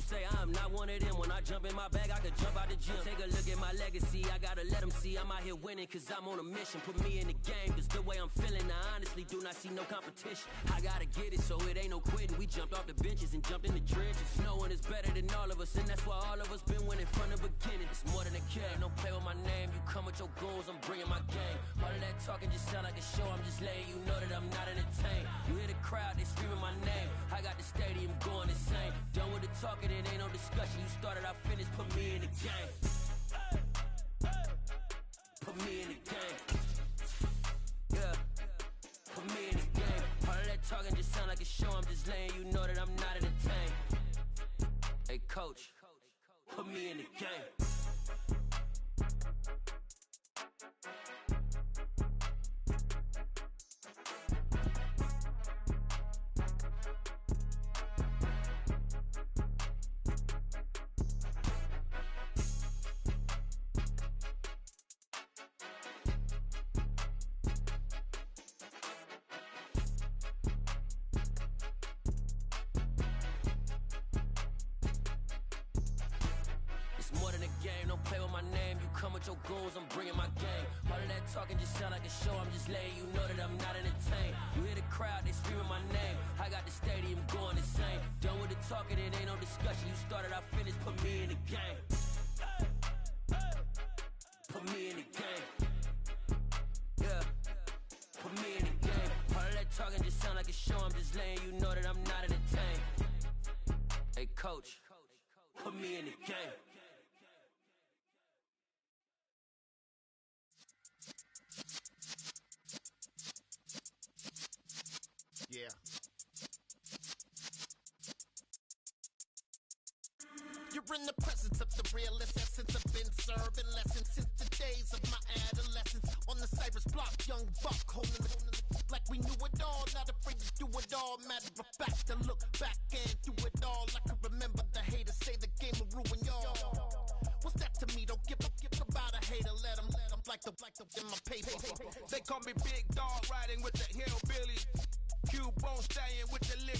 say I'm not one of them. When I jump in my bag, I could jump out the gym. Take a look at my legacy, I gotta let them see I'm out here winning, cause I'm on a mission. Put me in the game, cause the way I'm feeling, I honestly do not see no competition. I gotta get it, so it ain't no quitting. We jumped off the benches and jumped in the trenches. No one is better than all of us, and that's why all of us been winning from the beginning. It's more than a game, don't play with my name. You come with your goons, I'm bringing my game. All of that talking just sound like a show, I'm just letting you know that I'm not entertained. You hear the crowd, they screaming my name. I got the stadium going insane. Done with the talking, it ain't no discussion. You started, I finished, put me in the game. Put me in the game. Yeah. Put me in the game. All of that talking just sound like a show, I'm just letting you know that I'm not entertained. Hey coach, put me in the game. Your goals, I'm bringing my game. All of that talking just sound like a show, I'm just letting you know that I'm not entertained. You hear the crowd, they screaming my name. I got the stadium going insane. Done with the talking, it ain't no discussion. You started, I finished, put me in the game. Put me in the game. Yeah. Put me in the game. All of that talking just sound like a show, I'm just letting you know that I'm not entertained. Hey coach, put me in the game. Yeah. You're in the presence of the realest essence. I've been serving lessons since the days of my adolescence. On the Cypress block, young buck holding it like we knew it all. Not afraid to do it all. Matter of fact, to look back and do it all. I can remember the haters say the game will ruin y'all. What's that to me? Don't give about a hater. Let them like the in my paper. They call me Big Dog, riding with the hillbilly. Cubone staying with the lip.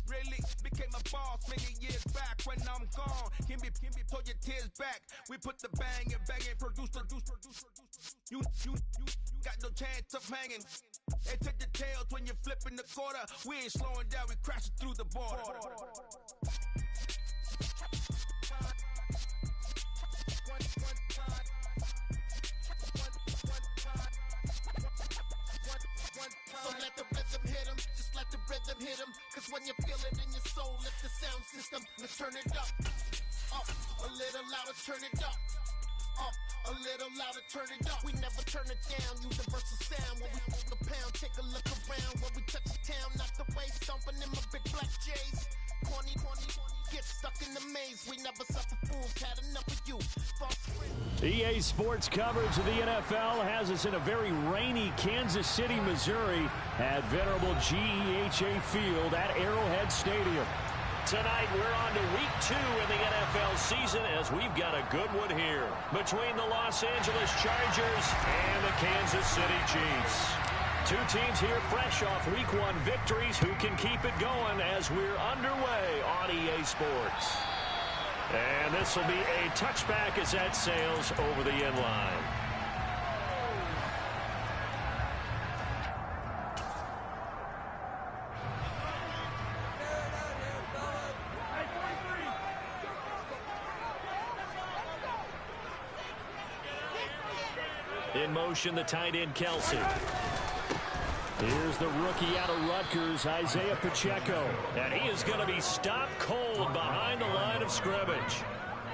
Really became a boss many years back. When I'm gone, can be pull your tears back. We put the bang and produce. You got no chance of hanging. And take the tails when you're flipping the quarter. We ain't slowing down, we crashing through the border. So let the rhythm hit him, just let the rhythm hit him. Cause when you feel it in your soul, lift the sound system and turn it up. Up, a little louder, turn it up. Up, a little louder, turn it up. We never turn it down, universal sound. When we hold the pound, take a look around. When we touch the town, knock the way, stomping in my big black J's. Corny, get stuck in the maze. We never suffer fools, had enough of you. EA Sports coverage of the NFL has us in a very rainy Kansas City, Missouri at venerable GEHA Field at Arrowhead Stadium. Tonight, we're on to week 2 in the NFL season as we've got a good one here between the Los Angeles Chargers and the Kansas City Chiefs. Two teams here fresh off week 1 victories who can keep it going as we're underway on EA Sports. And this will be a touchback as that sails over the end line. In motion, the tight end, Kelsey. Here's the rookie out of Rutgers, Isaiah Pacheco. And he is going to be stopped cold behind the line of scrimmage.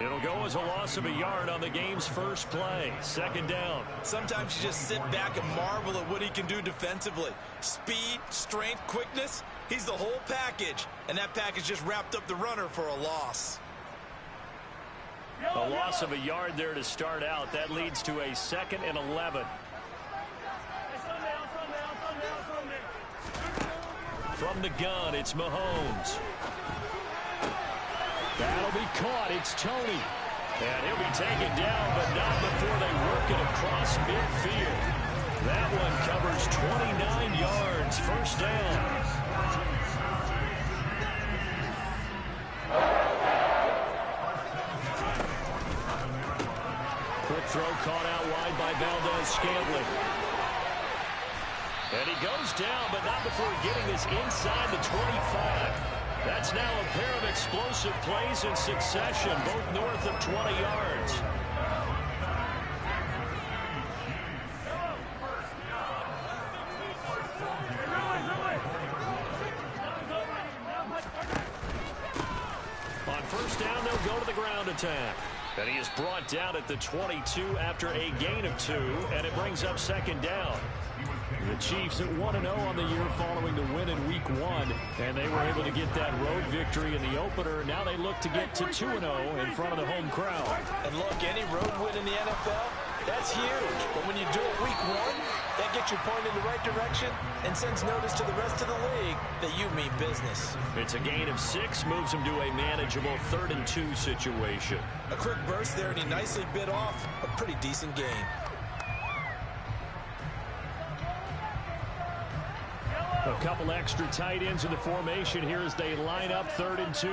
It'll go as a loss of a yard on the game's first play. Second down. Sometimes you just sit back and marvel at what he can do defensively. Speed, strength, quickness. He's the whole package. And that package just wrapped up the runner for a loss. A loss of a yard there to start out. That leads to a 2nd and 11. From the gun, it's Mahomes. That'll be caught. It's Tony. And he'll be taken down, but not before they work it across midfield. That one covers 29 yards. First down. throw caught out wide by Valdez-Scantling. And he goes down, but not before getting this inside the 25. That's now a pair of explosive plays in succession, both north of 20 yards. On first down, they'll go to the ground attack. And he is brought down at the 22 after a gain of 2, and it brings up second down. The Chiefs at 1-0 on the year following the win in Week 1, and they were able to get that road victory in the opener. Now they look to get to 2-0 in front of the home crowd. And look, any road win in the NFL, that's huge. But when you do it Week 1, that gets you pointed in the right direction and sends notice to the rest of the league that you mean business. It's a gain of 6, moves him to a manageable 3rd and 2 situation. A quick burst there, and he nicely bit off a pretty decent gain. A couple extra tight ends in the formation here as they line up 3rd and 2.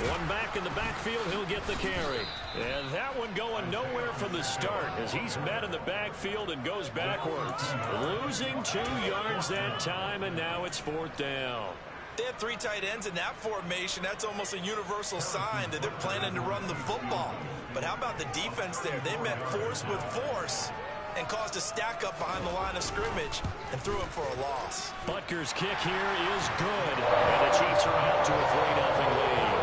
One back in the backfield, he'll get the carry. And that one going nowhere from the start as he's met in the backfield and goes backwards. Losing 2 yards that time, and now it's 4th down. They have 3 tight ends in that formation. That's almost a universal sign that they're planning to run the football. But how about the defense there? They met force with force and caused a stack up behind the line of scrimmage and threw him for a loss. Butker's kick here is good, and the Chiefs are out to a 3-0 lead.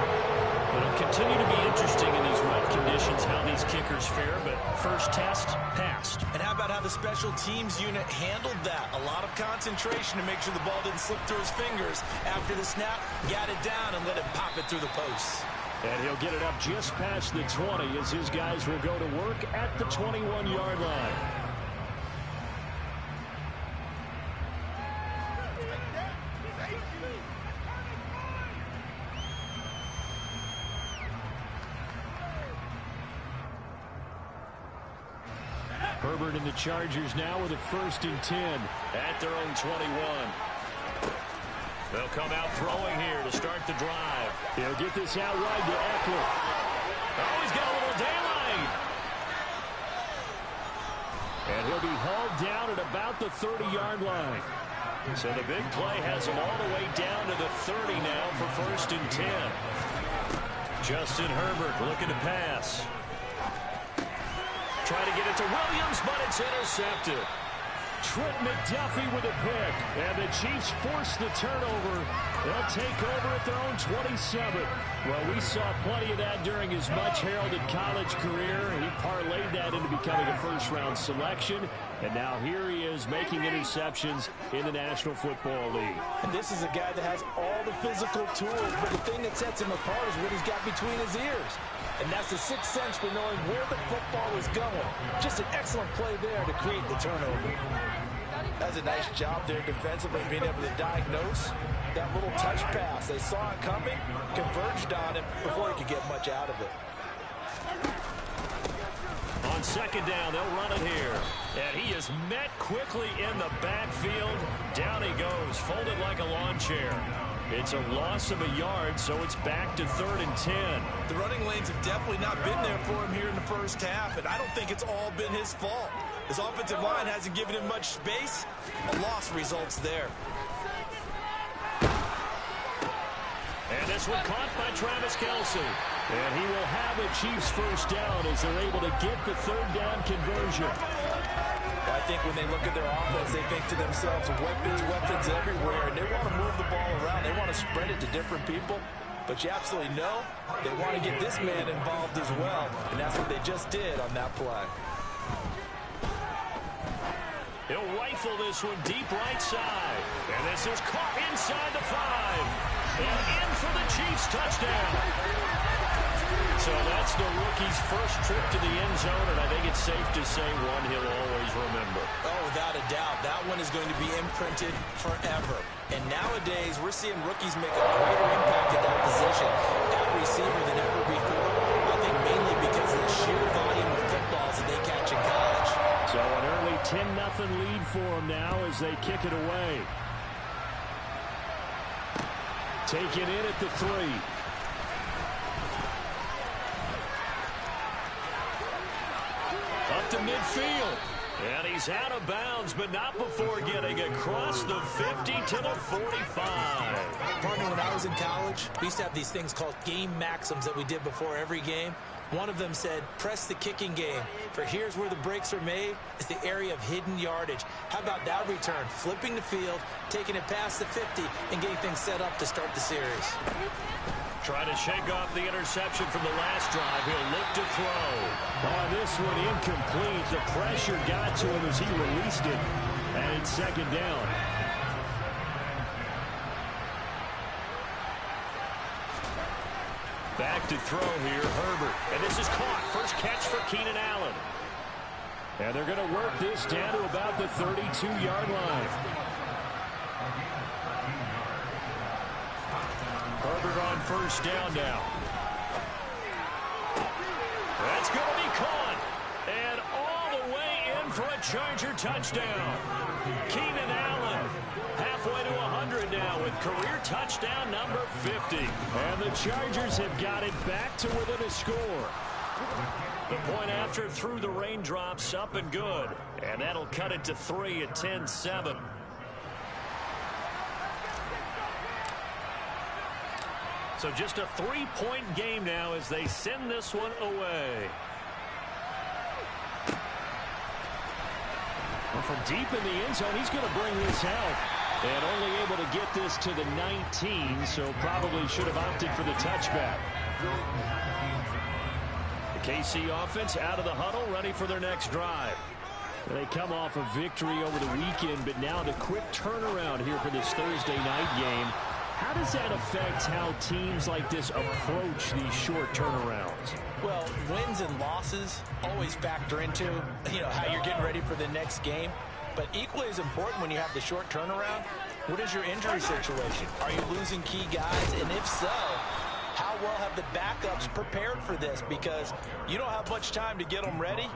It'll continue to be interesting in these wet conditions how these kickers fare, but first test, passed. And how about how the special teams unit handled that? A lot of concentration to make sure the ball didn't slip through his fingers. After the snap, got it down and let it pop it through the posts. And he'll get it up just past the 20 as his guys will go to work at the 21-yard line. Herbert and the Chargers now with a 1st and 10 at their own 21. They'll come out throwing here to start the drive. He'll get this out wide to Eckler. Oh, he's got a little daylight. And he'll be hauled down at about the 30-yard line. So the big play has him all the way down to the 30 now for 1st and 10. Justin Herbert looking to pass. Trying to get it to Williams, but it's intercepted. Trent McDuffie with a pick, and the Chiefs force the turnover. They'll take over at their own 27. Well, we saw plenty of that during his much-heralded college career. He parlayed that into becoming a first-round selection, and now here he is making interceptions in the National Football League. And this is a guy that has all the physical tools, but the thing that sets him apart is what he's got between his ears. And that's the sixth sense for knowing where the football is going. Just an excellent play there to create the turnover. That's a nice job there defensively, being able to diagnose that little touch pass. They saw it coming, converged on him before he could get much out of it. On second down, they'll run it here. And he is met quickly in the backfield. Down he goes, folded like a lawn chair. It's a loss of a yard, so it's back to 3rd and 10. The running lanes have definitely not been there for him here in the first half, and I don't think it's all been his fault. His offensive line hasn't given him much space. A loss results there. And this one caught by Travis Kelce. And he will have a Chiefs first down as they're able to get the 3rd down conversion. I think when they look at their offense, they think to themselves, weapons everywhere, and they want to move the ball around. They want to spread it to different people. But you absolutely know they want to get this man involved as well, and that's what they just did on that play. He'll rifle this one deep right side. And this is caught inside the 5. And in for the Chiefs touchdown. So that's the rookie's first trip to the end zone, and I think it's safe to say one he'll always remember. Oh, without a doubt. That one is going to be imprinted forever. And nowadays, we're seeing rookies make a greater impact at that position at receiver than ever before. I think mainly because of the sheer volume of footballs that they catch in college. So an early 10-0 lead for them now as they kick it away. Taken in at the 3. midfield. And he's out of bounds, but not before getting across the 50 to the 45. Partner, when I was in college, we used to have these things called game maxims that we did before every game. One of them said, press the kicking game, for here's where the breaks are made, is the area of hidden yardage. How about that return? Flipping the field, taking it past the 50, and getting things set up to start the series. Trying to shake off the interception from the last drive. He'll look to throw. Oh, this one incomplete. The pressure got to him as he released it. And it's second down. Back to throw here, Herbert. And this is caught. First catch for Keenan Allen. And they're going to work this down to about the 32-yard line. Herbert on first down now. That's going to be caught. And all the way in for a Charger touchdown. Keenan Allen halfway to 100 now with career touchdown number 50. And the Chargers have got it back to within a score. The point after through the raindrops up and good. And that'll cut it to 3 at 10-7. So just a 3-point game now as they send this one away. Well, from deep in the end zone, he's going to bring this out. And only able to get this to the 19, so probably should have opted for the touchback. The KC offense out of the huddle, ready for their next drive. They come off a victory over the weekend, but now the quick turnaround here for this Thursday night game. How does that affect how teams like this approach these short turnarounds? Well, wins and losses always factor into, how you're getting ready for the next game. But equally as important when you have the short turnaround, what is your injury situation? Are you losing key guys? And if so, how well have the backups prepared for this? Because you don't have much time to get them ready.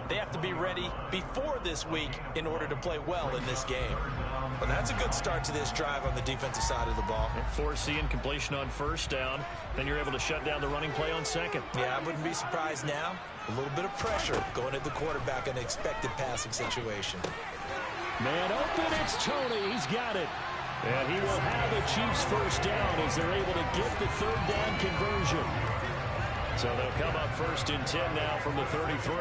They have to be ready before this week in order to play well in this game. Well, that's a good start to this drive on the defensive side of the ball. Forcing completion on first down. Then you're able to shut down the running play on second. Yeah, I wouldn't be surprised now. A little bit of pressure going at the quarterback in an expected passing situation. Man open, it's Tony. He's got it. And he will have the Chiefs first down as they're able to get the third down conversion. So they'll come up first and 10 now from the 33.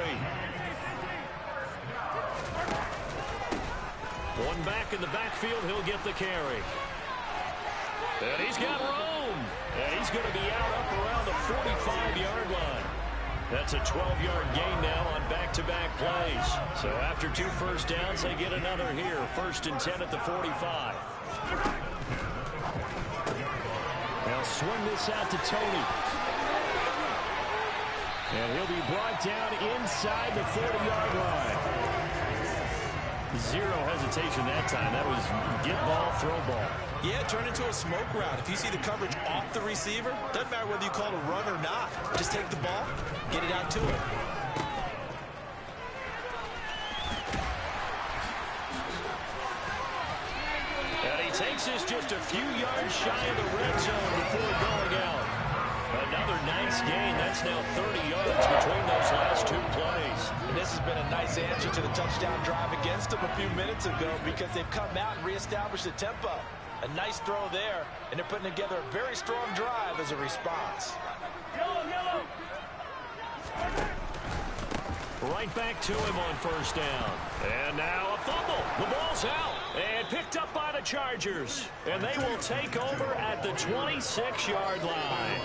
One back in the backfield, he'll get the carry. And he's got room. And he's going to be out up around the 45-yard line. That's a 12-yard gain now on back-to-back plays. So after 2 first downs, they get another here. First and 10 at the 45. They'll swing this out to Tony. And he'll be brought down inside the 40-yard line. Zero hesitation that time. That was get ball, throw ball. Yeah, turn into a smoke route. If you see the coverage off the receiver, doesn't matter whether you call it a run or not. Just take the ball, get it out to him. And he takes this just a few yards shy of the red zone before going out. Another nice gain. That's now 30 yards between those last 2 plays. And this has been a nice answer to the touchdown drive against them a few minutes ago because they've come out and reestablished the tempo. A nice throw there, and they're putting together a very strong drive as a response. Yellow. Right back to him on first down. And now a fumble. The ball's out. And picked up by the Chargers. And they will take over at the 26-yard line.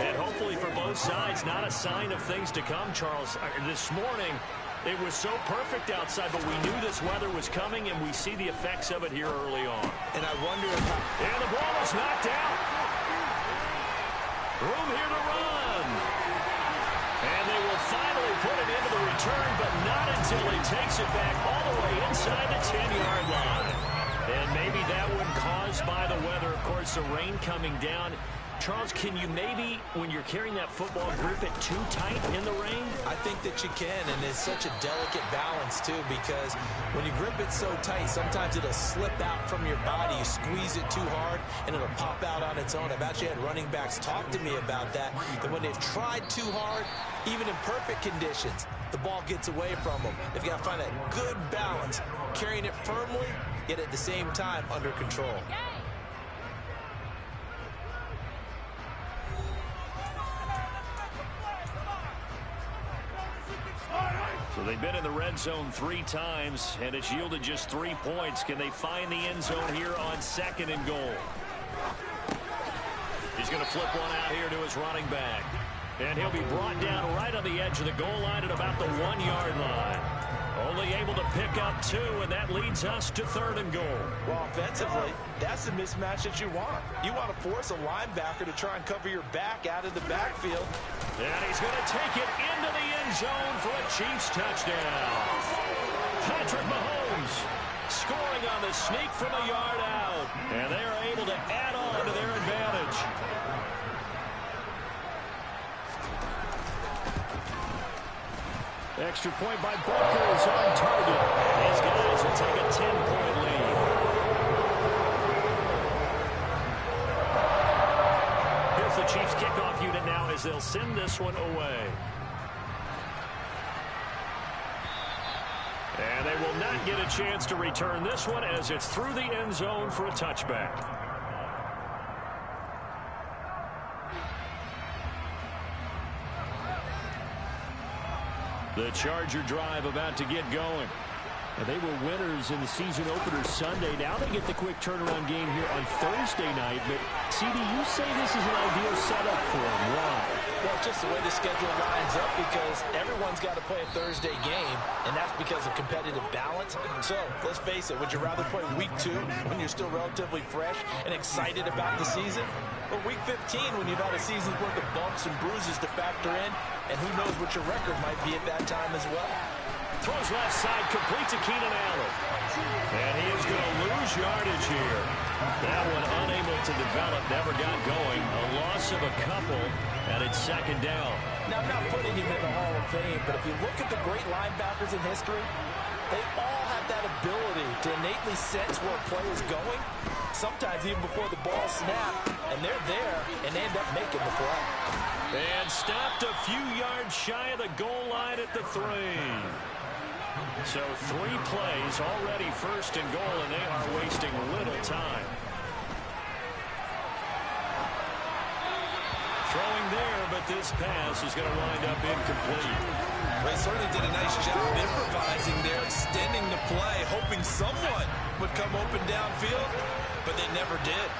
And hopefully for both sides, not a sign of things to come, Charles. This morning, it was so perfect outside, but we knew this weather was coming, and we see the effects of it here early on. And I wonder if... And the ball is knocked out. Room here to run. And they will finally put it into the return, but not until he takes it back all the way inside the 10-yard line. And maybe that one caused by the weather. Of course, the rain coming down. Charles, can you maybe, when you're carrying that football, grip it too tight in the rain? I think that you can, and it's such a delicate balance, too, because when you grip it so tight, sometimes it'll slip out from your body. You squeeze it too hard, and it'll pop out on its own. I've actually had running backs talk to me about that when they've tried too hard, even in perfect conditions, the ball gets away from them. They've got to find that good balance, carrying it firmly, yet at the same time under control. So they've been in the red zone 3 times, and it's yielded just 3 points. Can they find the end zone here on 2nd and goal? He's going to flip one out here to his running back. And he'll be brought down right on the edge of the goal line at about the 1-yard line. Only able to pick up 2, and that leads us to 3rd and goal. Well, offensively, that's the mismatch that you want. You want to force a linebacker to try and cover your back out of the backfield. And he's going to take it into the end zone for a Chiefs touchdown. Patrick Mahomes scoring on the sneak from a yard out. And they are able to add on to their advantage. Extra point by Booker is on target. These guys will take a 10-point lead. Here's the Chiefs kickoff unit now as they'll send this one away. And they will not get a chance to return this one as it's through the end zone for a touchback. The Charger drive about to get going. And they were winners in the season opener Sunday. Now they get the quick turnaround game here on Thursday night. But, CD, you say this is an ideal setup for them. Why? Well, just the way the schedule lines up, because everyone's got to play a Thursday game, and that's because of competitive balance. So, let's face it, would you rather play week 2 when you're still relatively fresh and excited about the season? Or week 15 when you've had a season's worth of bumps and bruises to factor in, and who knows what your record might be at that time as well? Throws left side, complete to Keenan Allen. And he is going to lose yardage here. That one unable to develop, never got going. A loss of a couple, and it's 2nd down. Now, I'm not putting him in the Hall of Fame, but if you look at the great linebackers in history, they all have that ability to innately sense where a play is going, sometimes even before the ball snapped, and they're there, and they end up making the play. And stopped a few yards shy of the goal line at the 3. So 3 plays already 1st and goal, and they are wasting little time. Throwing there, but this pass is going to wind up incomplete. They certainly did a nice job improvising there, extending the play, hoping someone would come open downfield, but they never did.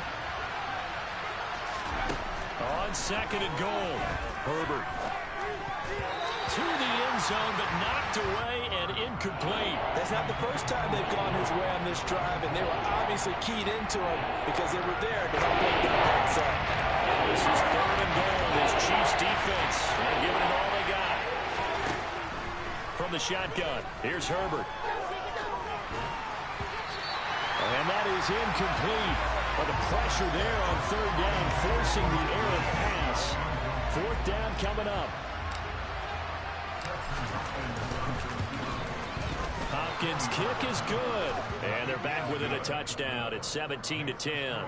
On 2nd and goal, Herbert to the end zone, but knocked away and incomplete. That's not the first time they've gone his way on this drive, and they were obviously keyed into him because they were there to help them get that up. This is 3rd and goal. This Chiefs defense, they're giving it all they got. From the shotgun, here's Herbert. And that is incomplete. But the pressure there on 3rd down, forcing the errant pass. 4th down coming up. Hopkins' kick is good. And they're back within a touchdown. It's 17-10.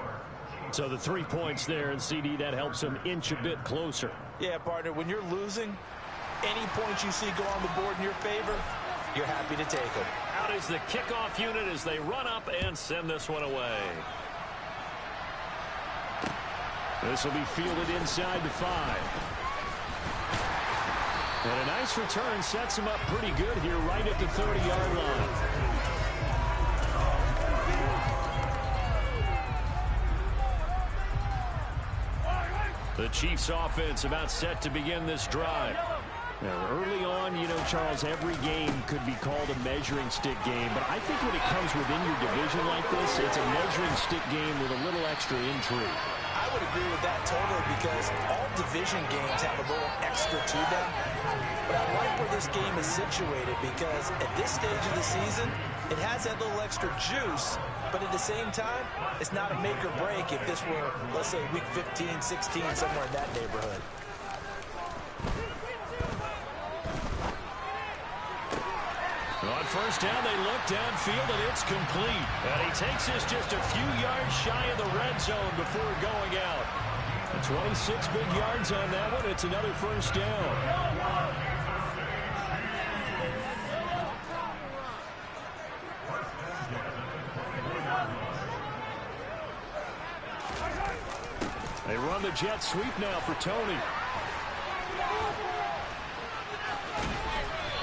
So the 3 points there, and CD, that helps them inch a bit closer. Yeah, partner, when you're losing, any points you see go on the board in your favor, you're happy to take them. Out is the kickoff unit as they run up and send this one away. This will be fielded inside the 5. And a nice return sets him up pretty good here right at the 30-yard line. The Chiefs offense about set to begin this drive. Now, early on, you know, Charles, every game could be called a measuring stick game. But I think when it comes within your division like this, it's a measuring stick game with a little extra intrigue. I would agree with that totally because all division games have a little extra to them. But I like where this game is situated because at this stage of the season, It has that little extra juice, but at the same time, it's not a make or break if this were, let's say, week 15, 16, somewhere in that neighborhood. On first down, they look downfield, and it's complete. And he takes this just a few yards shy of the red zone before going out. 26 big yards on that one. It's another first down. They run the jet sweep now for Tony.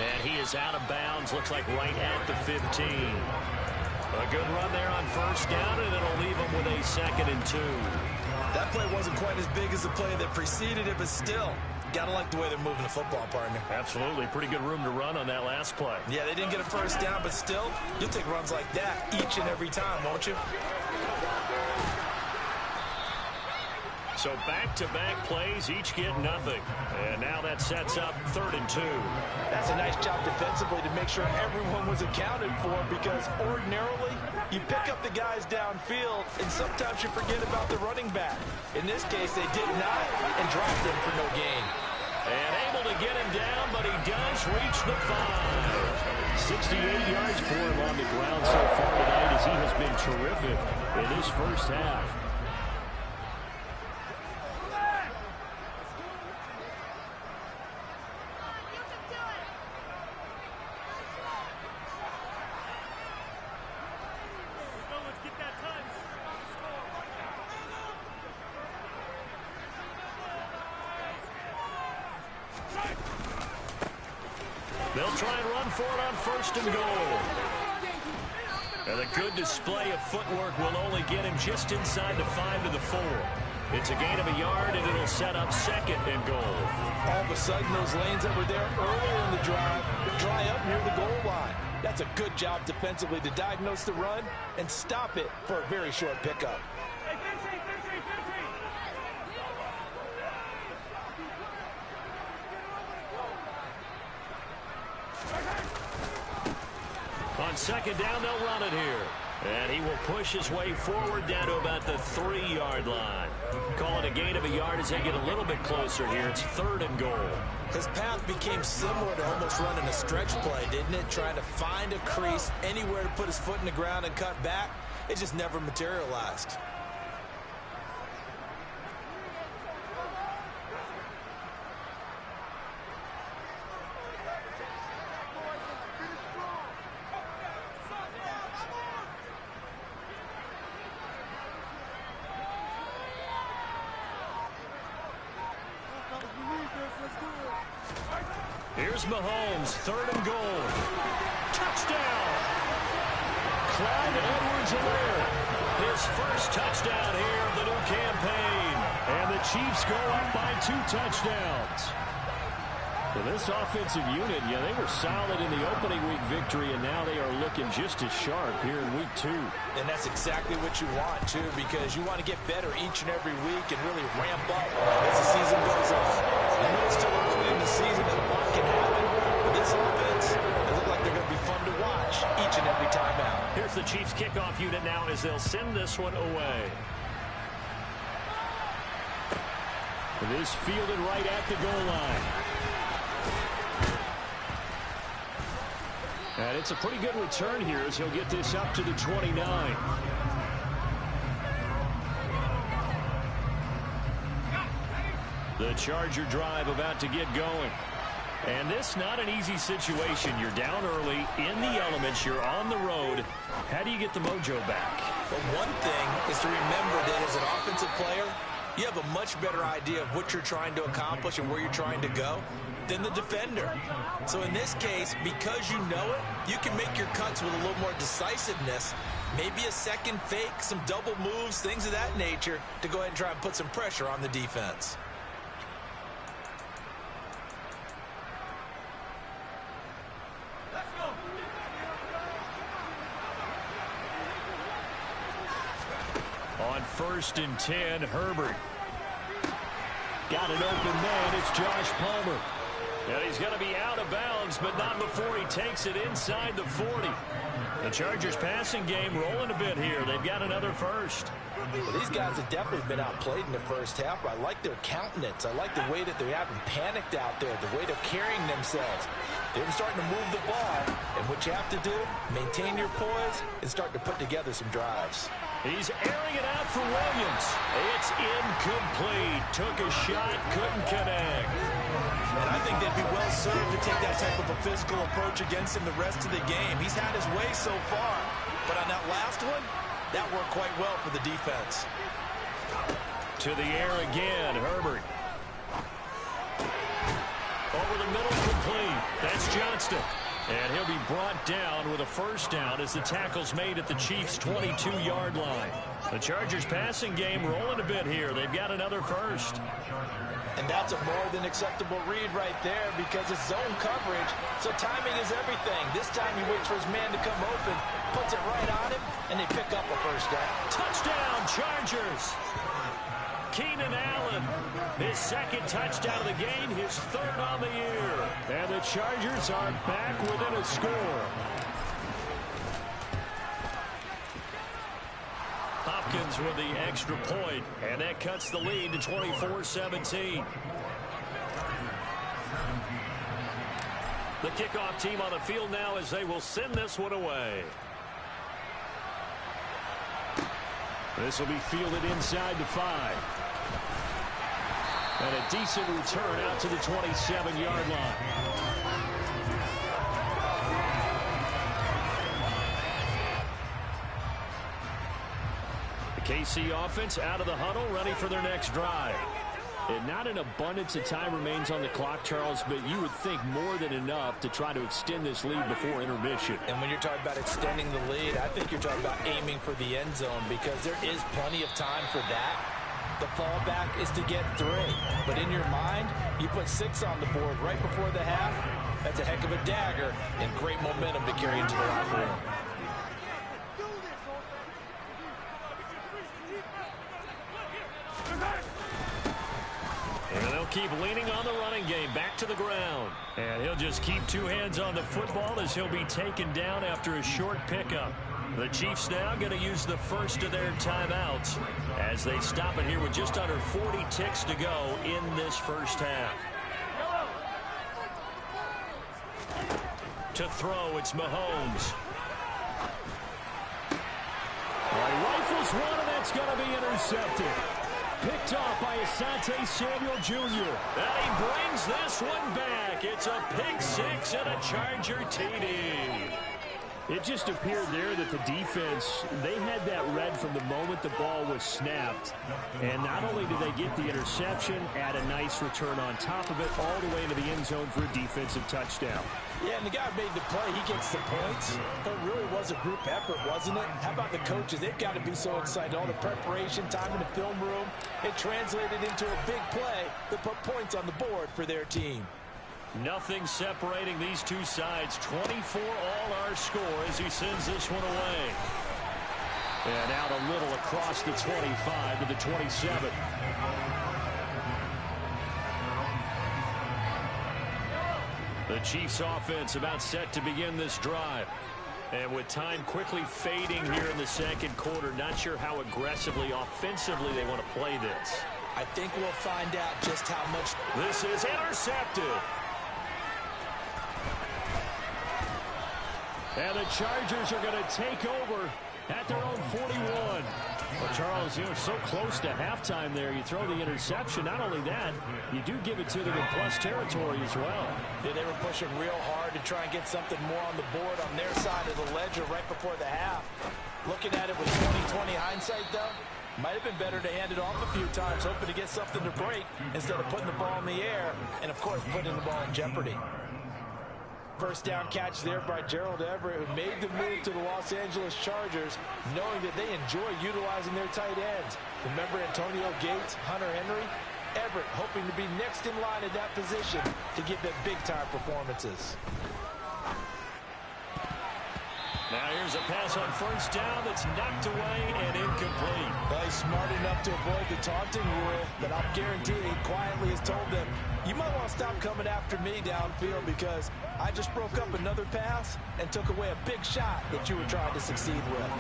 And he is out of bounds. Looks like right at the 15. A good run there on first down, and it'll leave him with a 2nd and 2. That play wasn't quite as big as the play that preceded it, but still, gotta like the way they're moving the football, partner. Absolutely. Pretty good room to run on that last play. Yeah, they didn't get a first down, but still, you'll take runs like that each and every time, won't you? So back-to-back plays, each get nothing. And now that sets up 3rd and 2. That's a nice job defensively to make sure everyone was accounted for, because ordinarily you pick up the guys downfield and sometimes you forget about the running back. In this case, they did not and dropped him for no gain. And able to get him down, but he does reach the 5. 68 yards for him on the ground so far tonight, as he has been terrific in this first half. They'll try and run for it on 1st and goal. And a good display of footwork will only get him just inside the 5 to the 4. It's a gain of a yard, and it'll set up 2nd and goal. All of a sudden, those lanes that were there earlier in the drive dry up near the goal line. That's a good job defensively to diagnose the run and stop it for a very short pickup. On 2nd down, they'll run it here. And he will push his way forward down to about the 3-yard line. Call it a gain of a yard as they get a little bit closer here. It's 3rd and goal. His path became similar to almost running a stretch play, didn't it? Trying to find a crease, anywhere to put his foot in the ground and cut back. It just never materialized. Here's Mahomes, 3rd and goal. Touchdown! Clyde Edwards-Helaire, his first touchdown here of the new campaign. And the Chiefs go up by 2 touchdowns. Well, this offensive unit, yeah, they were solid in the opening week victory, and now they are looking just as sharp here in week 2. And that's exactly what you want, too, because you want to get better each and every week and really ramp up as the season goes on. I know it's still early in the season and a lot can happen, but this offense, they look like they're going to be fun to watch each and every time out. Here's the Chiefs kickoff unit now as they'll send this one away. It is fielded right at the goal line. And it's a pretty good return here as he'll get this up to the 29. The Charger drive about to get going. And this not an easy situation. You're down early, in the elements, you're on the road. How do you get the mojo back? Well, one thing is to remember that as an offensive player, you have a much better idea of what you're trying to accomplish and where you're trying to go than the defender. So in this case, because you know it, you can make your cuts with a little more decisiveness, maybe a second fake, some double moves, things of that nature, to go ahead and try and put some pressure on the defense. On 1st and 10, Herbert. Got an open man. It's Josh Palmer. And he's going to be out of bounds, but not before he takes it inside the 40. The Chargers passing game rolling a bit here. They've got another first. Well, these guys have definitely been outplayed in the first half. I like their countenance. I like the way that they haven't panicked out there, the way they're carrying themselves. They're starting to move the ball, and what you have to do, maintain your poise and start to put together some drives. He's airing it out for Williams. It's incomplete. Took a shot, couldn't connect. And I think they'd be well served to take that type of a physical approach against him the rest of the game. He's had his way so far, but on that last one, that worked quite well for the defense. To the air again, Herbert. Over the middle, complete. That's Johnston. And he'll be brought down with a first down as the tackle's made at the Chiefs' 22-yard line. The Chargers passing game rolling a bit here. They've got another first. And that's a more than acceptable read right there because it's zone coverage, so timing is everything. This time he waits for his man to come open, puts it right on him, and they pick up a first down. Touchdown, Chargers! Keenan Allen, his second touchdown of the game, his third on the year. And the Chargers are back within a score. Hopkins with the extra point, and that cuts the lead to 24-17. The kickoff team on the field now as they will send this one away. This will be fielded inside the 5. And a decent return out to the 27-yard line. The KC offense out of the huddle, ready for their next drive. And not an abundance of time remains on the clock, Charles, but you would think more than enough to try to extend this lead before intermission. And when you're talking about extending the lead, I think you're talking about aiming for the end zone because there is plenty of time for that. The fallback is to get 3. But in your mind, you put 6 on the board right before the half. That's a heck of a dagger and great momentum to carry into the locker room. And they'll keep leaning on the running game. Back to the ground. And he'll just keep 2 hands on the football as he'll be taken down after a short pickup. The Chiefs now going to use the first of their timeouts as they stop it here with just under 40 ticks to go in this first half. To throw, it's Mahomes. Rifles one, and that's going to be intercepted. Picked off by Asante Samuel Jr. And he brings this one back. It's a pick 6 and a Charger TD. It just appeared there that the defense, they had that read from the moment the ball was snapped. And not only did they get the interception, add a nice return on top of it, all the way into the end zone for a defensive touchdown. Yeah, and the guy made the play. He gets the points. But it really was a group effort, wasn't it? How about the coaches? They've got to be so excited. All the preparation, time in the film room. It translated into a big play that put points on the board for their team. Nothing separating these two sides. 24 all our score as he sends this one away. And out a little across the 25 to the 27. The Chiefs offense about set to begin this drive. And with time quickly fading here in the second quarter, not sure how aggressively, offensively they want to play this. I think we'll find out just how much. This is intercepted. And the Chargers are going to take over at their own 41. Well, Charles, you're so close to halftime there. You throw the interception. Not only that, you do give it to them in plus territory as well. Yeah, they were pushing real hard to try and get something more on the board on their side of the ledger right before the half. Looking at it with 20/20 hindsight, though, might have been better to hand it off a few times, hoping to get something to break instead of putting the ball in the air and, of course, putting the ball in jeopardy. First down catch there by Gerald Everett, who made the move to the Los Angeles Chargers, knowing that they enjoy utilizing their tight ends. Remember Antonio Gates, Hunter Henry? Everett hoping to be next in line at that position to give them big-time performances. Now here's a pass on first down that's knocked away and incomplete. Well, he's smart enough to avoid the taunting rule, but I'm guaranteed he quietly has told them, you might want to stop coming after me downfield because I just broke up another pass and took away a big shot that you were trying to succeed with.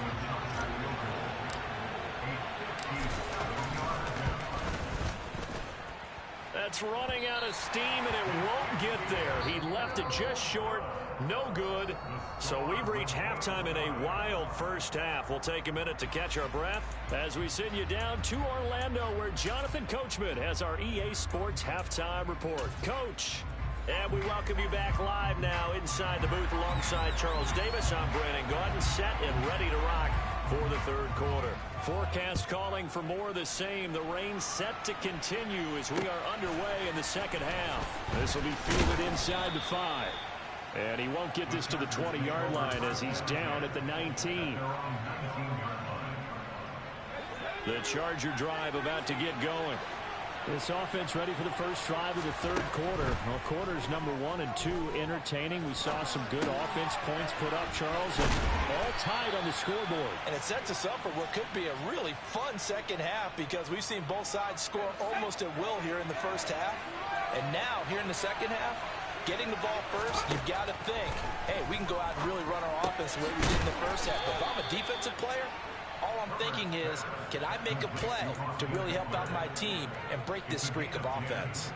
That's running out of steam, and it won't get there. He left it just short. No good. So we've reached halftime in a wild first half. We'll take a minute to catch our breath as we send you down to Orlando, where Jonathan Coachman has our EA Sports halftime report. Coach, and we welcome you back live now inside the booth alongside Charles Davis. I'm Brandon Gaudin, set and ready to rock for the third quarter. Forecast calling for more of the same. The rain set to continue as we are underway in the second half. This will be fielded inside the 5. And he won't get this to the 20-yard line as he's down at the 19. The Charger drive about to get going. This offense ready for the first drive of the third quarter. Well, quarters number 1 and 2 entertaining. We saw some good offense points put up, Charles, and all tied on the scoreboard. And it sets us up for what could be a really fun second half because we've seen both sides score almost at will here in the first half. And now, here in the second half, getting the ball first, you've got to think, hey, we can go out and really run our offense the way we did in the first half. But if I'm a defensive player, all I'm thinking is, can I make a play to really help out my team and break this streak of offense?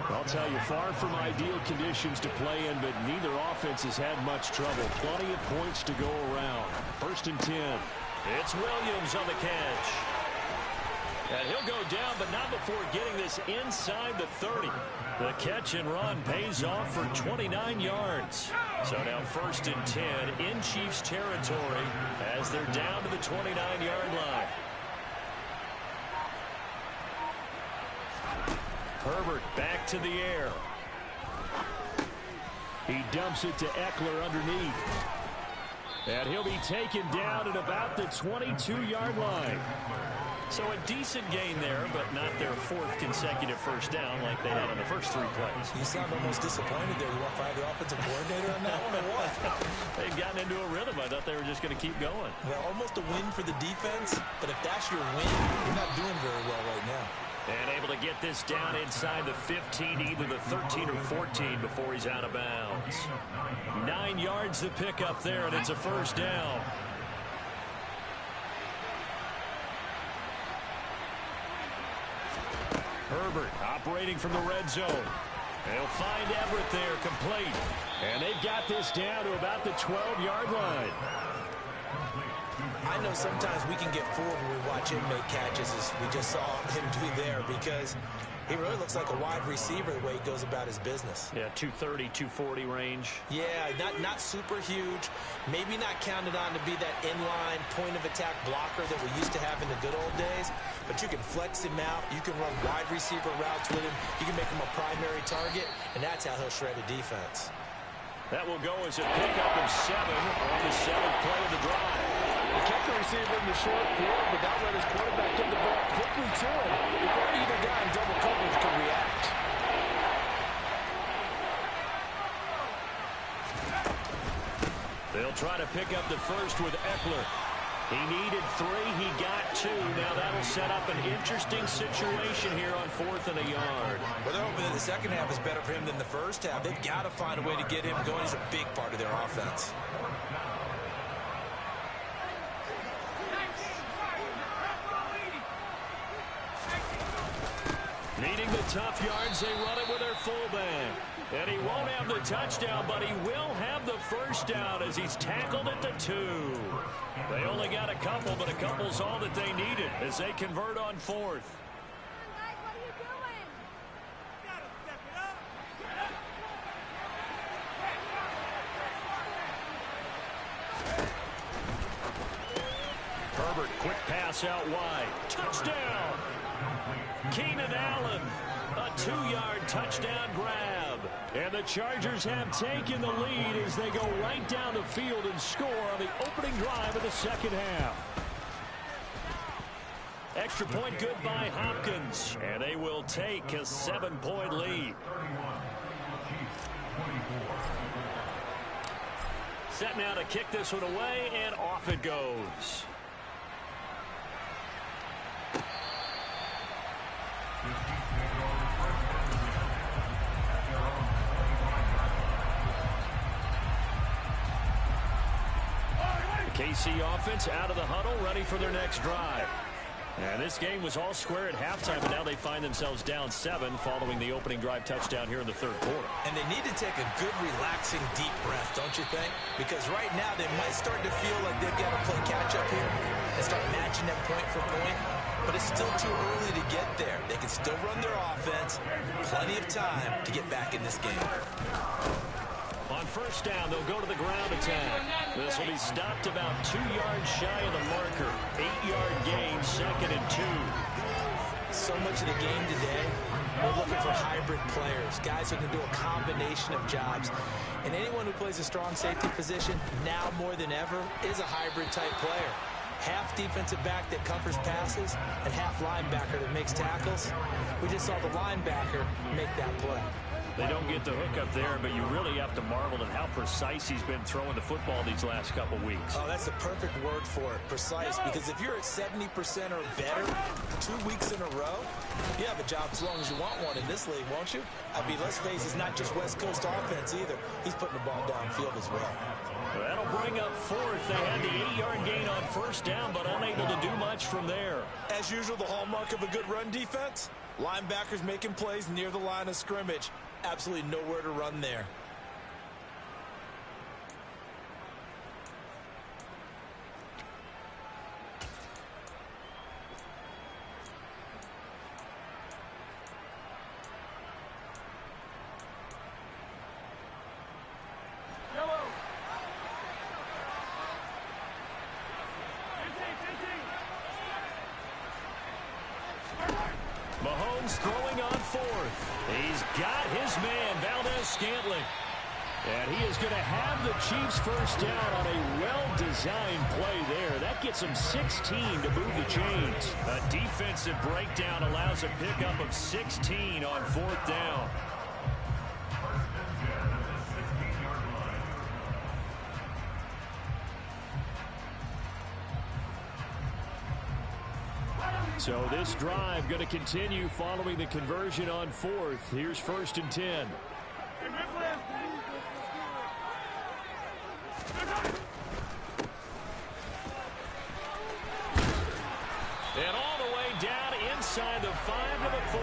I'll tell you, far from ideal conditions to play in, but neither offense has had much trouble. Plenty of points to go around. First and 10. It's Williams on the catch. And he'll go down, but not before getting this inside the 30. The catch and run pays off for 29 yards. So now first and 10 in Chiefs territory as they're down to the 29-yard line. Herbert back to the air. He dumps it to Eckler underneath. And he'll be taken down at about the 22-yard line. So a decent gain there, but not their 4th consecutive first down like they had on the first 3 plays. You sound almost disappointed there. You want to find the offensive coordinator on that one or what? They've gotten into a rhythm. I thought they were just going to keep going. Well, almost a win for the defense, but if that's your win, you're not doing very well right now. And able to get this down inside the 15, either the 13 or 14 before he's out of bounds. 9 yards to pick up there, and it's a first down. Herbert operating from the red zone. They'll find Everett there, complete. And they've got this down to about the 12-yard line. I know sometimes we can get fooled when we watch him make catches, as we just saw him do there, because he really looks like a wide receiver the way he goes about his business. Yeah, 230, 240 range. Yeah, not super huge. Maybe not counted on to be that inline point-of-attack blocker that we used to have in the good old days, but you can flex him out. You can run wide receiver routes with him. You can make him a primary target, and that's how he'll shred a defense. That will go as a pickup of 7 on the 7th play of the drive. He kept the receiver in the short field, but that let his quarterback get the ball quickly to him before either guy in double coverage could react. They'll try to pick up the first with Eckler. He needed 3, he got 2. Now that'll set up an interesting situation here on 4th and a yard. Well, they're hoping that the second half is better for him than the first half. They've got to find a way to get him going. He's a big part of their offense. Needing the tough yards, they run it with their fullback. And he won't have the touchdown, but he will have the first down as he's tackled at the 2. They only got a couple, but a couple's all that they needed as they convert on 4th. Herbert, quick pass out wide. Touchdown! Keenan Allen, a 2-yard touchdown grab. And the Chargers have taken the lead as they go right down the field and score on the opening drive of the second half. Extra point good by Hopkins, and they will take a 7-point lead. Set now to kick this one away, and off it goes. KC offense out of the huddle, ready for their next drive. And this game was all square at halftime, and now they find themselves down 7 following the opening drive touchdown here in the third quarter. And they need to take a good, relaxing, deep breath, don't you think? Because right now they might start to feel like they've got to play catch-up here and start matching them point for point. But it's still too early to get there. They can still run their offense. Plenty of time to get back in this game. On first down, they'll go to the ground attack. This will be stopped about 2 yards shy of the marker. 8-yard gain, 2nd and 2. So much of the game today, we're looking for hybrid players, guys who can do a combination of jobs. And anyone who plays a strong safety position, now more than ever, is a hybrid-type player. Half defensive back that covers passes and half linebacker that makes tackles. We just saw the linebacker make that play. They don't get the hook up there, but you really have to marvel at how precise he's been throwing the football these last couple weeks. Oh, that's the perfect word for it, precise, because if you're at 70% or better 2 weeks in a row, you have a job as long as you want one in this league, won't you? I mean, let's face it, it's not just West Coast offense either. He's putting the ball downfield as well. That'll bring up 4th. They had the 8-yard gain on first down, but unable to do much from there. As usual, the hallmark of a good run defense, linebackers making plays near the line of scrimmage. Absolutely nowhere to run there. Mahomes throwing on 4th. He's got his man, Valdez-Scantling. And he is going to have the Chiefs first down on a well-designed play there. That gets him 16 to move the chains. A defensive breakdown allows a pickup of 16 on 4th down. So this drive going to continue following the conversion on 4th. Here's 1st and 10. And all the way down inside the 5 to the 4.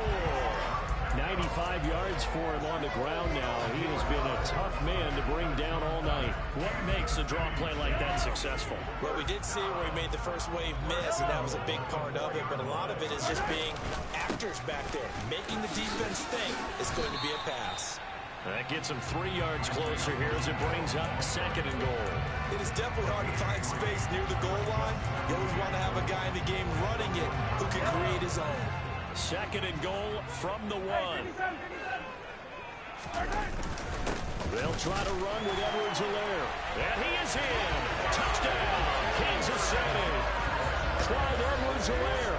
95 yards for him on the ground now. He has been a tough man to bring down all night. What makes a draw play like that successful? Well, we did see where he made the first wave miss, and that was a big part of it. But a lot of it is just being actors back there, making the defense think it's going to be a pass. That gets him 3 yards closer here as it brings up 2nd and goal. It is definitely hard to find space near the goal line. You always want to have a guy in the game running it who can create his own. 2nd and goal from the 1. They'll try to run with Edwards-Helaire. And he is in. Touchdown, Kansas City. Clyde Edwards-Helaire.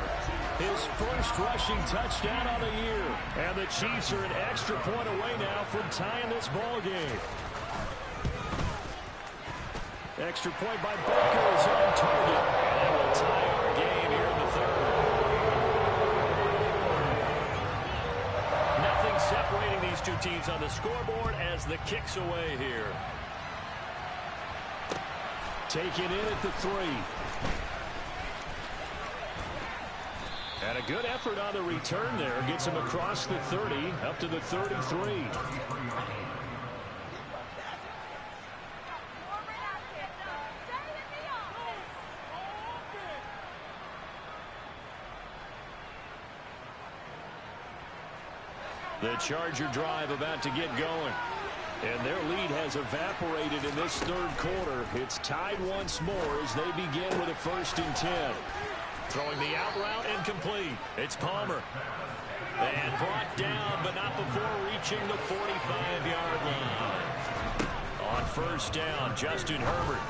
His first rushing touchdown of the year. And the Chiefs are an extra point away now from tying this ball game. Extra point by Baker is on target. And that will tie our game here in the 3rd. Nothing separating these two teams on the scoreboard as the kick's away here. Taken in at the 3. And a good effort on the return there. Gets him across the 30 up to the 33. The Charger drive about to get going. And their lead has evaporated in this 3rd quarter. It's tied once more as they begin with a 1st and 10. Throwing the out route incomplete. It's Palmer. And brought down, but not before reaching the 45-yard line. On first down, Justin Herbert.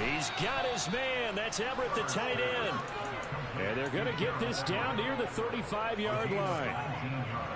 He's got his man. That's Everett, the tight end. And they're going to get this down near the 35-yard line.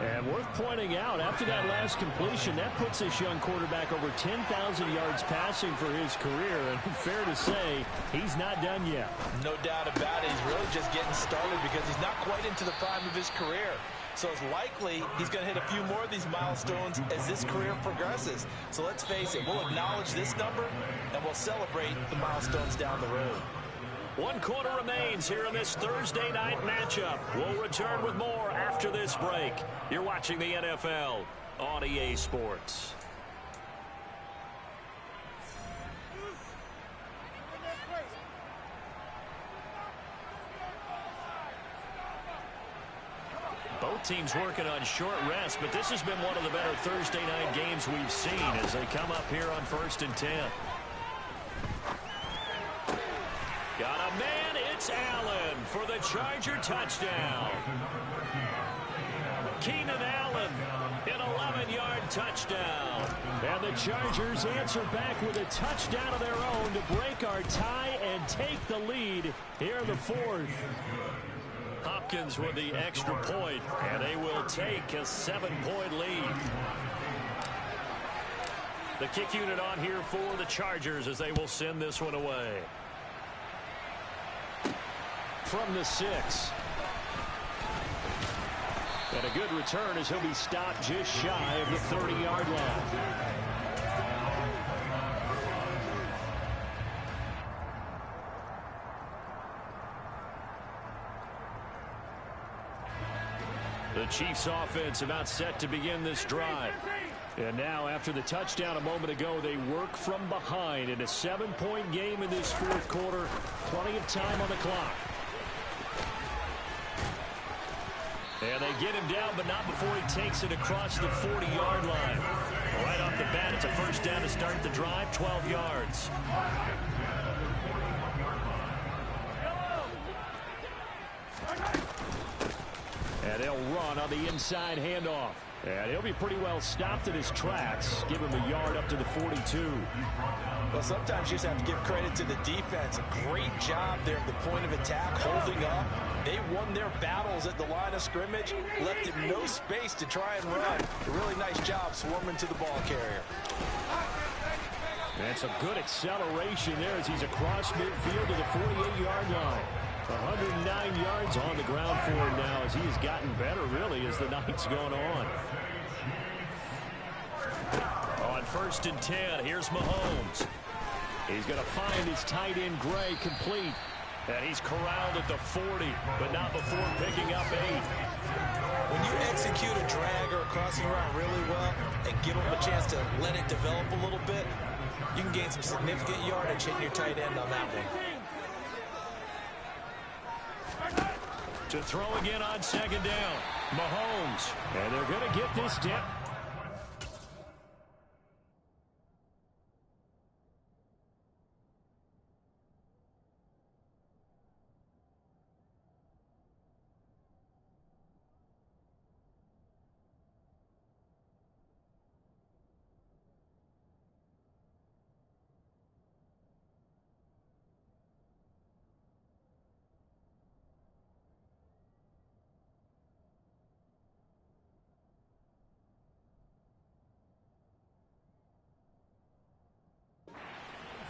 And worth pointing out, after that last completion, that puts this young quarterback over 10,000 yards passing for his career. And fair to say, he's not done yet. No doubt about it. He's really just getting started because he's not quite into the prime of his career. So it's likely he's going to hit a few more of these milestones as this career progresses. So let's face it, we'll acknowledge this number, and we'll celebrate the milestones down the road. 1 quarter remains here in this Thursday night matchup. We'll return with more after this break. You're watching the NFL on EA Sports. Both teams working on short rest, but this has been one of the better Thursday night games we've seen as they come up here on 1st and 10. Got a man, it's Allen for the Charger touchdown. Keenan Allen, an 11-yard touchdown. And the Chargers answer back with a touchdown of their own to break our tie and take the lead here in the 4th. Hopkins with the extra point, and they will take a 7-point lead. The kick unit on here for the Chargers as they will send this one away. From the 6. And a good return as he'll be stopped just shy of the 30-yard line. The Chiefs offense about set to begin this drive. And now after the touchdown a moment ago, they work from behind in a 7-point game in this 4th quarter. Plenty of time on the clock. And they get him down, but not before he takes it across the 40-yard line. Right off the bat, it's a first down to start the drive, 12 yards. And they'll run on the inside handoff. And he'll be pretty well stopped in his tracks. Give him a yard up to the 42. Well, sometimes you just have to give credit to the defense. A great job there at the point of attack, holding up. They won their battles at the line of scrimmage, left him no space to try and run. A really nice job swarming to the ball carrier. That's a good acceleration there as he's across midfield to the 48-yard line. 109 yards on the ground for him now as he has gotten better, really, as the night's gone on. On 1st and 10, here's Mahomes. He's going to find his tight end, Gray, complete. And he's corralled at the 40, but not before picking up 8. When you execute a drag or a crossing route really well and give him a chance to let it develop a little bit, you can gain some significant yardage hitting your tight end on that one. To throw again on 2nd down. Mahomes. And they're going to get this down.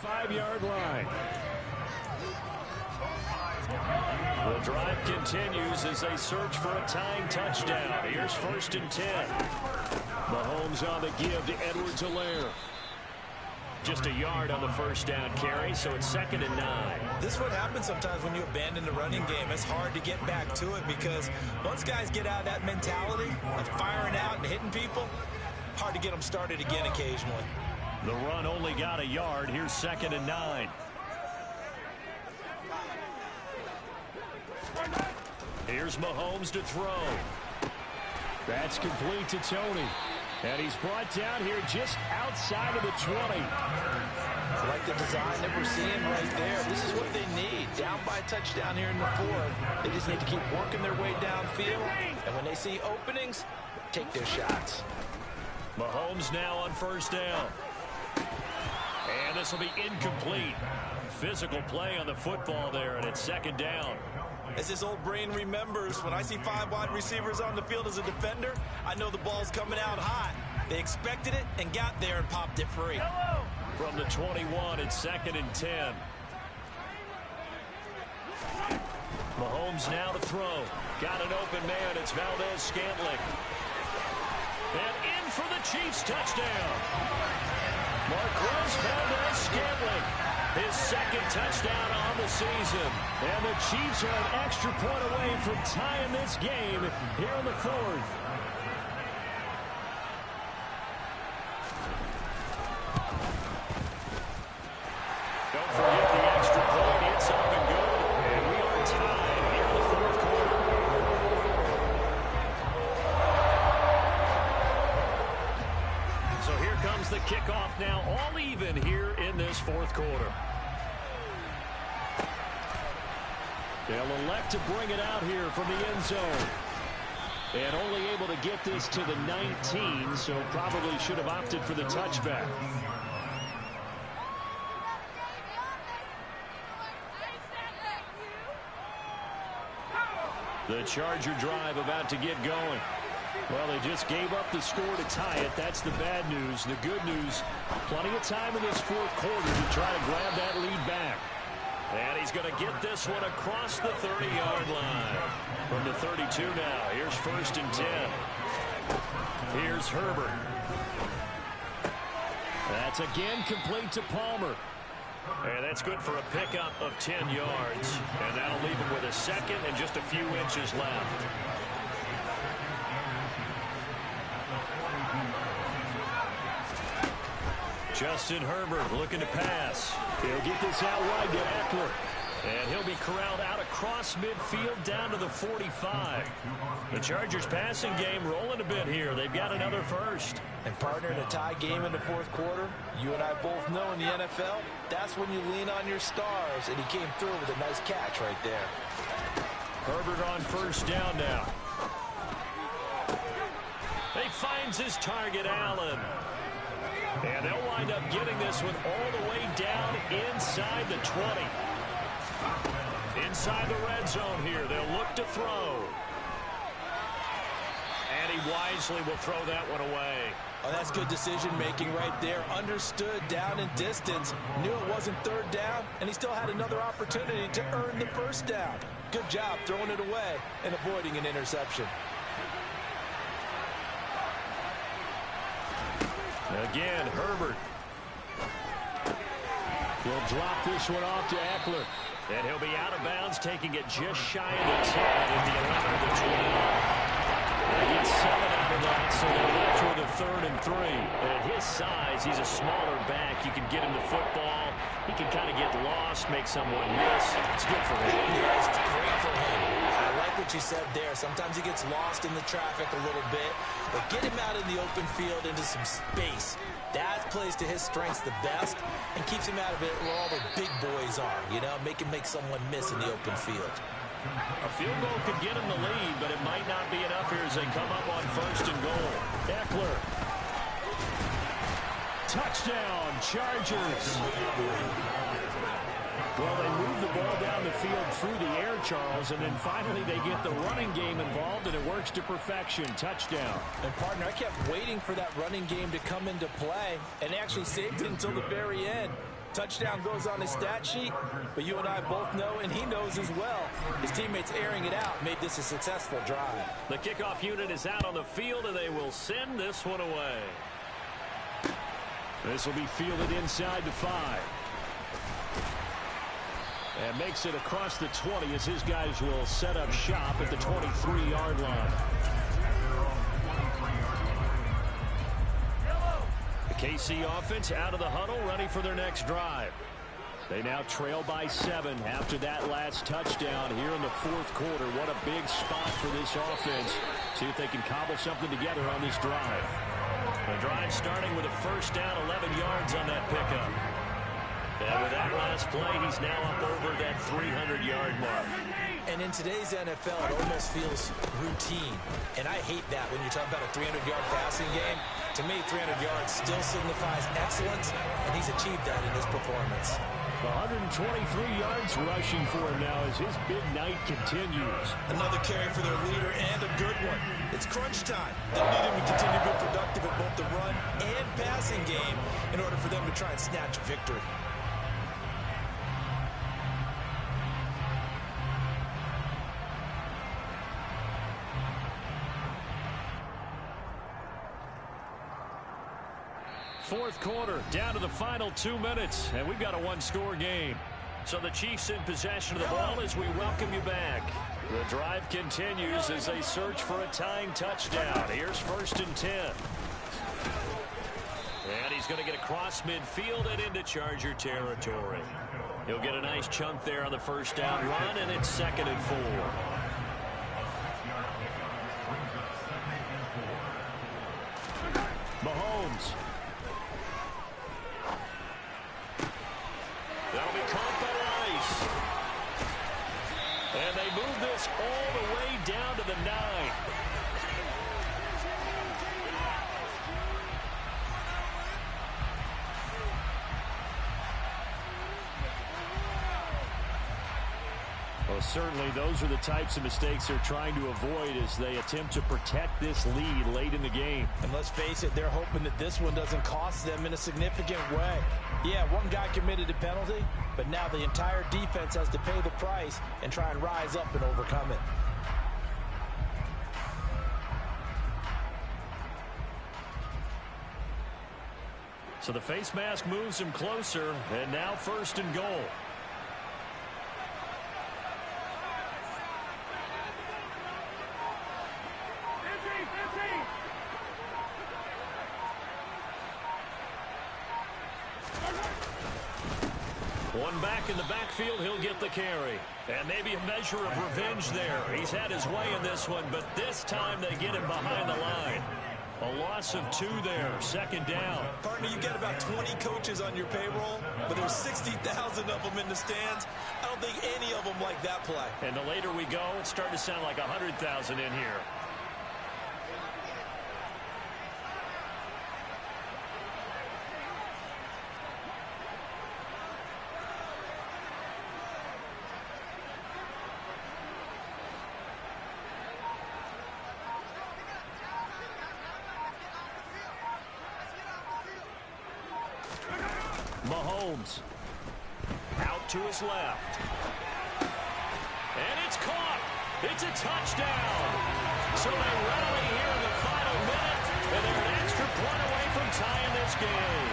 Five-yard line. The drive continues as they search for a tying touchdown. Here's 1st and 10. Mahomes on the give to Edwards-Helaire. Just a yard on the first down carry, so it's 2nd and 9. This is what happens sometimes when you abandon the running game. It's hard to get back to it because once guys get out of that mentality of firing out and hitting people, hard to get them started again occasionally. The run only got a yard. Here's 2nd and 9. Here's Mahomes to throw. That's complete to Tony. And he's brought down here just outside of the 20. Like the design that we're seeing right there. This is what they need. Down by a touchdown here in the 4th. They just need to keep working their way downfield. And when they see openings, take their shots. Mahomes now on 1st down. And this will be incomplete. Physical play on the football there, and it's 2nd down. As his old brain remembers, when I see 5 wide receivers on the field as a defender, I know the ball's coming out hot. They expected it and got there and popped it free. From the 21, it's 2nd and 10. Mahomes now to throw. Got an open man. It's Valdez-Scantling. And in for the Chiefs touchdown. Marquez Valdez-Scantling. His 2nd touchdown on the season. And the Chiefs are an extra point away from tying this game here in the 4th. Don't forget the extra point. It's up and good. And we are tied here in the 4th quarter. So here comes the kickoff now, all even here in this 4th quarter. They'll elect to bring it out here from the end zone. And only able to get this to the 19, so probably should have opted for the touchback. The Charger drive about to get going. Well, they just gave up the score to tie it. That's the bad news. The good news, plenty of time in this 4th quarter to try to grab that lead back. And he's going to get this one across the 30-yard line. From the 32 now, here's 1st and 10. Here's Herbert. That's again complete to Palmer. And that's good for a pickup of 10 yards. And that'll leave him with a 2nd and just a few inches left. Justin Herbert looking to pass. He'll get this out wide to Eckler. And he'll be corralled out across midfield down to the 45. The Chargers passing game rolling a bit here. They've got another first. And partner, in a tie game in the 4th quarter, you and I both know in the NFL, that's when you lean on your stars. And he came through with a nice catch right there. Herbert on 1st down now. He finds his target, Allen. And they'll wind up getting this one all the way down inside the 20. Inside the red zone here, they'll look to throw. And he wisely will throw that one away. Oh, that's good decision-making right there. Understood down in distance. Knew it wasn't 3rd down, and he still had another opportunity to earn the 1st down. Good job throwing it away and avoiding an interception. Again, Herbert will drop this one off to Eckler. And he'll be out of bounds, taking it just shy of the 10 in the 11 of the 12. They get 7 out of that, so they're left with a 3rd and 3. And at his size, he's a smaller back. You can get him the football. He can kind of get lost, make someone miss. It's good for him. Yeah, it's great for him. I like what you said there. Sometimes he gets lost in the traffic a little bit. But get him out in the open field into some space. That plays to his strengths the best and keeps him out of it where all the big boys are, you know, make someone miss in the open field. A field goal could get him the lead, but it might not be enough here as they come up on 1st and goal. Eckler. Touchdown, Chargers. Well, they move the ball down the field through the air, Charles, and then finally they get the running game involved, and it works to perfection. Touchdown. And, partner, I kept waiting for that running game to come into play, and actually saved it until the very end. Touchdown goes on his stat sheet, but you and I both know, and he knows as well, his teammates airing it out made this a successful drive. The kickoff unit is out on the field, and they will send this one away. This will be fielded inside the 5. And makes it across the 20 as his guys will set up shop at the 23-yard line. The KC offense out of the huddle, ready for their next drive. They now trail by 7 after that last touchdown here in the 4th quarter. What a big spot for this offense. See if they can cobble something together on this drive. The drive starting with a 1st down, 11 yards on that pickup. And with that last play, he's now up over that 300-yard mark. And in today's NFL, it almost feels routine. And I hate that when you talk about a 300-yard passing game. To me, 300 yards still signifies excellence, and he's achieved that in his performance. 123 yards rushing for him now as his big night continues. Another carry for their leader and a good one. It's crunch time. They'll need him to continue to be productive in both the run and passing game in order for them to try and snatch a victory. Fourth quarter, down to the final 2 minutes, and we've got a one-score game. So the Chiefs in possession of the ball as we welcome you back. The drive continues as they search for a tying touchdown. Here's 1st and 10. And he's going to get across midfield and into Charger territory. He'll get a nice chunk there on the first down run, and it's 2nd and 4. Mahomes. That'll be caught by Rice. And they move this all the way down to the 9. Well, certainly those are the types of mistakes they're trying to avoid as they attempt to protect this lead late in the game. And let's face it, they're hoping that this one doesn't cost them in a significant way. Yeah, one guy committed a penalty, but now the entire defense has to pay the price and try and rise up and overcome it. So the face mask moves him closer, and now 1st and goal. One back in the backfield, he'll get the carry. And maybe a measure of revenge there. He's had his way in this one, but this time they get him behind the line. A loss of 2 there, 2nd down. Partner, you get about 20 coaches on your payroll, but there's 60,000 of them in the stands. I don't think any of them like that play. And the later we go, it's starting to sound like 100,000 in here. Mahomes out to his left. And it's caught. It's a touchdown. So they rally here in the final minute, and they're an extra point away from tying this game.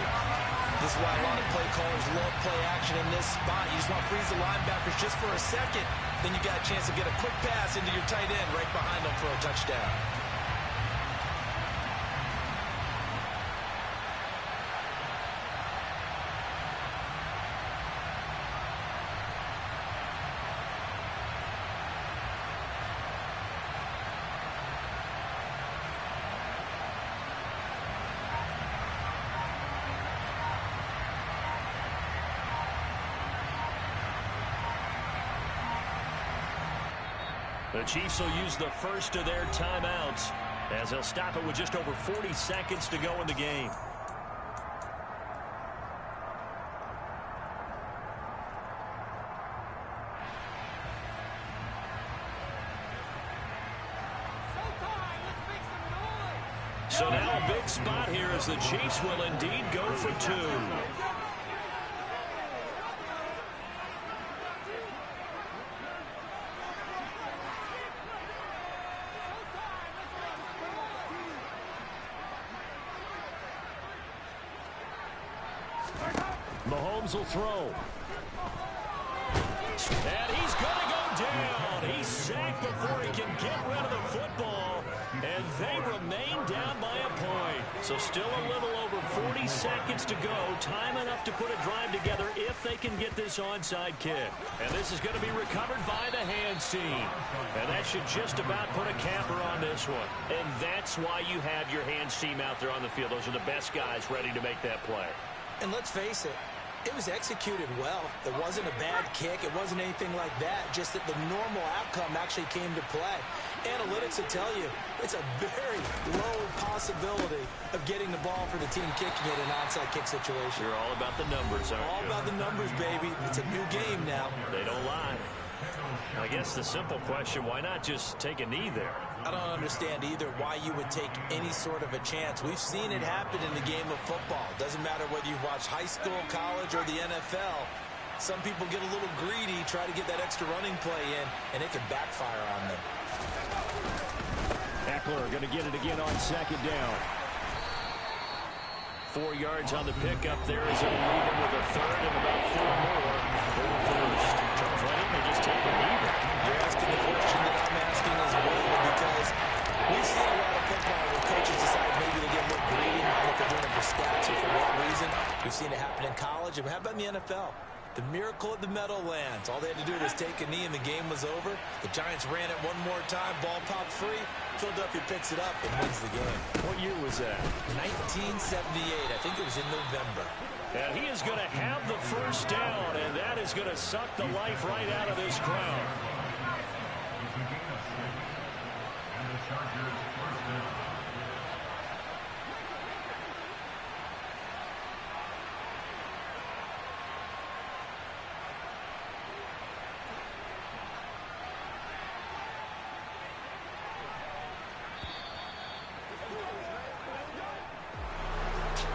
This is why a lot of play callers love play action in this spot. You just want to freeze the linebackers just for a second. Then you got a chance to get a quick pass into your tight end right behind them for a touchdown. The Chiefs will use the first of their timeouts as they'll stop it with just over 40 seconds to go in the game. So now a big spot here as the Chiefs will indeed go for 2. Mahomes will throw. And he's going to go down. He's sacked before he can get rid of the football. And they remain down by a point. So still a little over 40 seconds to go. Time enough to put a drive together if they can get this onside kick. And this is going to be recovered by the hands team. And that should just about put a capper on this one. And that's why you have your hands team out there on the field. Those are the best guys ready to make that play. And let's face it, it was executed well. It wasn't a bad kick. It wasn't anything like that. Just that the normal outcome actually came to play. Analytics will tell you it's a very low possibility of getting the ball for the team kicking it in an onside kick situation. You're all about the numbers, aren't you? All about the numbers, baby. It's a new game now. They don't lie. I guess the simple question, why not just take a knee there? I don't understand either why you would take any sort of a chance. We've seen it happen in the game of football. Doesn't matter whether you've watched high school, college, or the NFL. Some people get a little greedy, try to get that extra running play in, and it can backfire on them. Eckler going to get it again on second down. 4 yards on the pickup there as he'll lead him with a third and about 4 more for the first. Charles, why didn't they just take a knee there? You're asking the question that I'm asking as well, because we've seen a lot of football where coaches decide maybe to get a little greedy. I don't know if they're doing it for stats or for what reason. We've seen it happen in college, and how about in the NFL? The miracle of the Meadowlands. All they had to do was take a knee and the game was over. The Giants ran it one more time. Ball popped free. Philadelphia picks it up and wins the game. What year was that? 1978. I think it was in November. And he is going to have the first down, and that is going to suck the life right out of this crowd.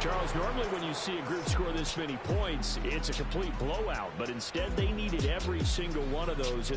Charles, normally when you see a group score this many points, it's a complete blowout. But instead, they needed every single one of those in the